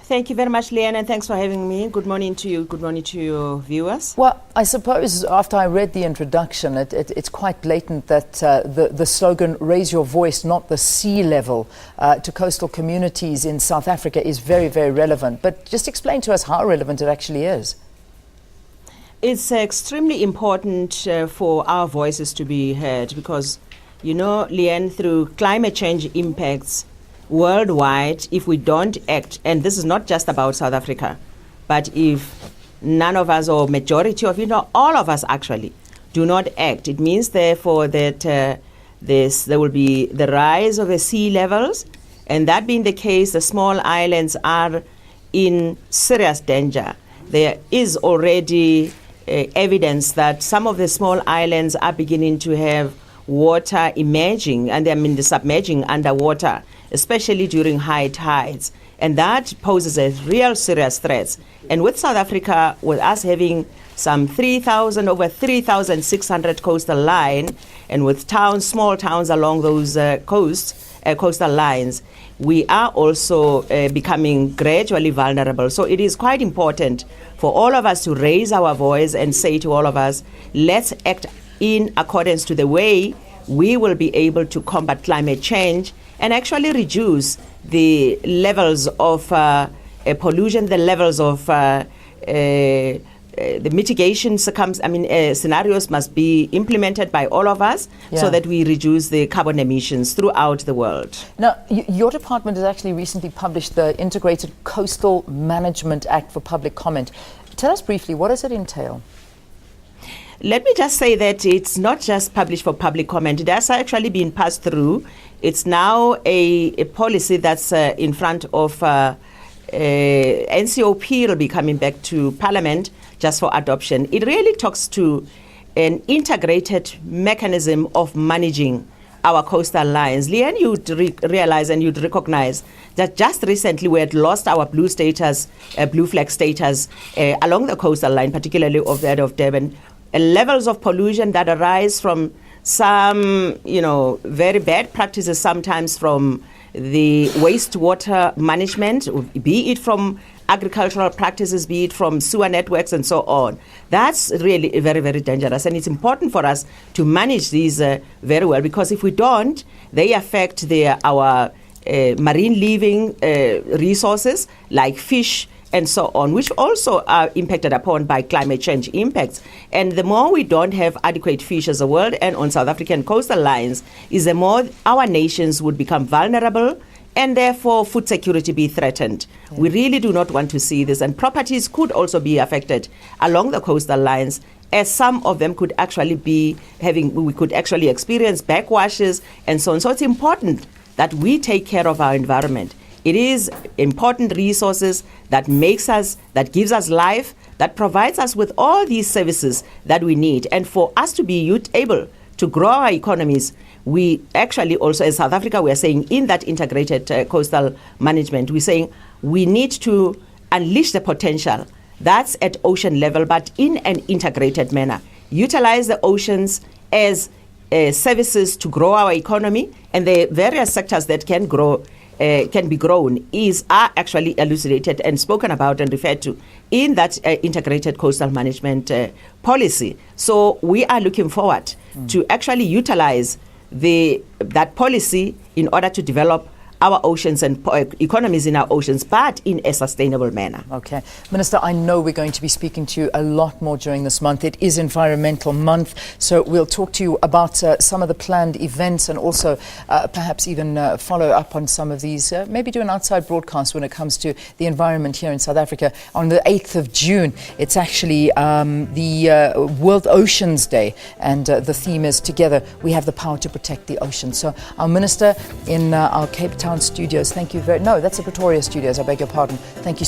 Thank you very much, Leanne, and thanks for having me. Good morning to you. Good morning to your viewers. Well, I suppose after I read the introduction, it's quite blatant that the slogan, raise your voice, not the sea level, to coastal communities in South Africa is very, very relevant. But just explain to us how relevant it actually is. It's extremely important for our voices to be heard because, you know, Leanne, through climate change impacts worldwide, if we don't act, and this is not just about South Africa, but if none of us or majority of, all of us actually do not act, it means therefore that there will be the rise of the sea levels, and that being the case, the small islands are in serious danger. There is already evidence that some of the small islands are beginning to have water emerging, and the submerging underwater, especially during high tides. And that poses a real serious threat. And with South Africa, with us having some over 3,600 coastal line, and with small towns along those coastal lines, we are also becoming gradually vulnerable. So it is quite important for all of us to raise our voice and say to all of us, let's act in accordance to the way we will be able to combat climate change and actually reduce the levels of pollution, the levels of the mitigation scenarios must be implemented by all of us so that we reduce the carbon emissions throughout the world. Now, your department has actually recently published the Integrated Coastal Management Act for public comment. Tell us briefly, what does it entail? Let me just say that it's not just published for public comment. It has actually been passed through. It's now a policy that's in front of NCOP. Will be coming back to Parliament just for adoption. It really talks to an integrated mechanism of managing our coastal lines. Leanne, you'd realize and you'd recognize that just recently we had lost our blue flag status along the coastal line, particularly of that of Durban. Levels of pollution that arise from some, very bad practices, sometimes from the wastewater management, be it from agricultural practices, be it from sewer networks and so on. That's really very, very dangerous. And it's important for us to manage these very well, because if we don't, they affect our marine living resources like fish and so on, which also are impacted upon by climate change impacts. And the more we don't have adequate fish as a world and on South African coastal lines, is the more our nations would become vulnerable and therefore food security be threatened. Yeah. We really do not want to see this, and properties could also be affected along the coastal lines, as some of them could actually we could actually experience backwashes and so on. So it's important that we take care of our environment. It is important resources that gives us life, that provides us with all these services that we need. And for us to be able to grow our economies, we actually also, as South Africa, we are saying in that integrated coastal management, we're saying we need to unleash the potential that's at ocean level, but in an integrated manner. Utilize the oceans as services to grow our economy, and the various sectors that can be grown are actually elucidated and spoken about and referred to in that integrated coastal management policy. So we are looking forward to actually utilize that policy in order to develop our oceans and economies in our oceans, but in a sustainable manner. Okay. Minister, I know we're going to be speaking to you a lot more during this month. It is Environmental Month, so we'll talk to you about some of the planned events and also perhaps even follow up on some of these, maybe do an outside broadcast when it comes to the environment here in South Africa. On the 8th of June, it's actually the World Oceans Day, and the theme is Together We Have the Power to Protect the Ocean. So our Minister in our Cape Town studios, thank you that's the Pretoria studios, I beg your pardon. Thank you.